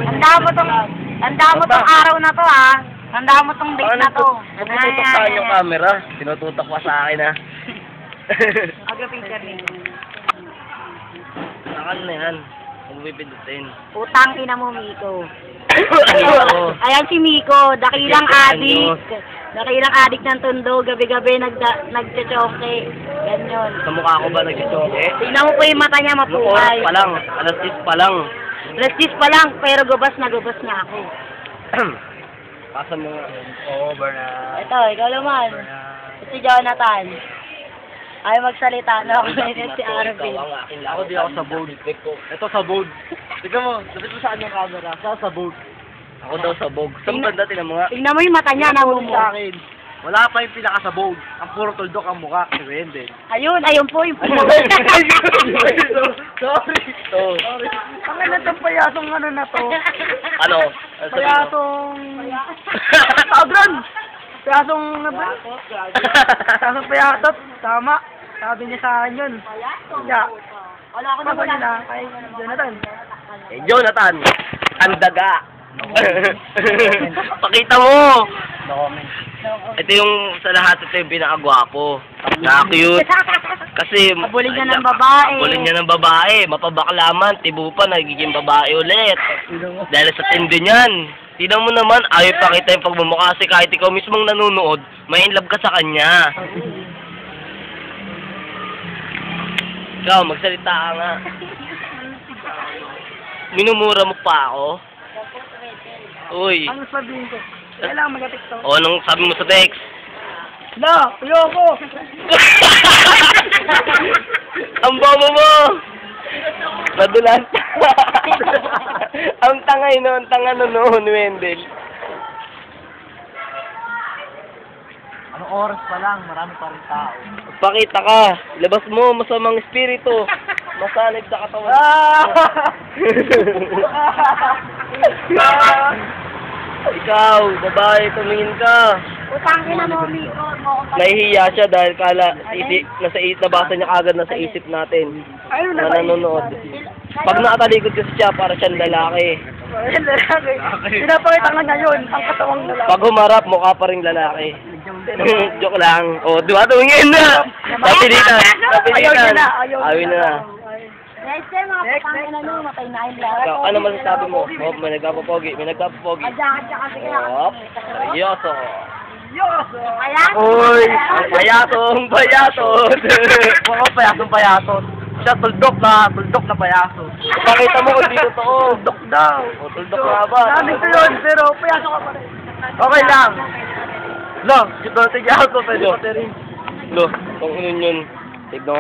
Handa mo tong araw na to, ha? Handa mo tong date na to. Tututok saan yung camera? Tinututok pa sa akin, ha? Okay, picture nito. Saan na yan? Huwag pipindutin. Utang ina mo, Miko. Ayan si Miko, dakilang adik. Dakilang adik ng Tondo, gabi-gabi nagtsatsoke. Ganyan. Sa mukha ko ba nag-choke? Tingnan mo po yung mata niya, Oras mapuhay. pa lang. Alas 10 pa lang. Alas 10 pa lang, pero gubas na ako. Pasa mo nga. Over na. Ito, ikaw naman. Si Jonathan. Ay magsalita na ako si Arvin. Ako di ako sa board. Ito sa board. Tignan mo, lapit mo saan yung camera. Sa board. Ako daw sa board. Sa banda, tingnan mo nga. Tingnan mo yung mata niya, namumulong Sa akin. Wala pa yung pinaka sa board. Ang puro tuldok ang mukha. Si Wendell. Ayun po yung Sorry. Sorry. Ang ano itong payasong ano na to? Ano? Payasong... Pagran! Payasong... Payasong payatot. Tama. Sabi niya sa akin yun. Kaya. Wala ako naman na kay Jonathan. Eh, Jonathan. Ang daga. Pakita mo. Ito yung sa lahat, ito yung pinakagwapo. Na-cute. Kasi... Abulin niya ng babae. Abulin niya ng babae. Mapabaklaman. Tibo pa, nagiging babae ulit. Dahil sa tindi niyan. Tignan mo naman, ayaw pakita yung pagmumukha kasi kahit ikaw mismong nanonood, may in love ka sa kanya. Ikaw, magsalita ka nga. Minumura mo pa ako? Uy. Ano sabihin ko? Kailangan mag-TikTok. O, anong sabi mo sa text? No, ayoko! Ang bomo mo! Nadulas. Ang tangay no, ang tanga noon, Wendell. Anong oras pa lang? Marami pa rin tao. Pakita ka. Labas mo, masamang espiritu. Masanib sa katawan. Ikaw, babae, tumingin ka. Utangin na mo, Miko. Nahihiya siya dahil nabasa niya agad na sa isip natin. Ayun Na nanonood. Pag nakatalikod kasi siya, para siyang lalaki. Ayun, lalaki. Pinapakita nga ngayon, ang katawang lalaki. Pag humarap, mukha pa rin lalaki. Joke lang. O, diba? Tumingin na! Napilitan! Napilitan! Awin na. Next time, mga patangin na nyo, matay na yung lalaki. Ikaw, ano masasabi mo? Oh, may nagpapapogi. May nagpapapogi. Adya kasi kaya. Hop! Seryoso! Kaya? Uy! Payasong payatot! Oo, payasong payatot. Siya, tuldok na payaso. Pakita mo kung di totoo. Tuldok daw. O, tuldok nga ba? Sabi ko yun, pero payaso ka pa rin. Okay lang. Lo, dito tigyan ko, pwede ko rin. Lo, kung yun yun. Tignan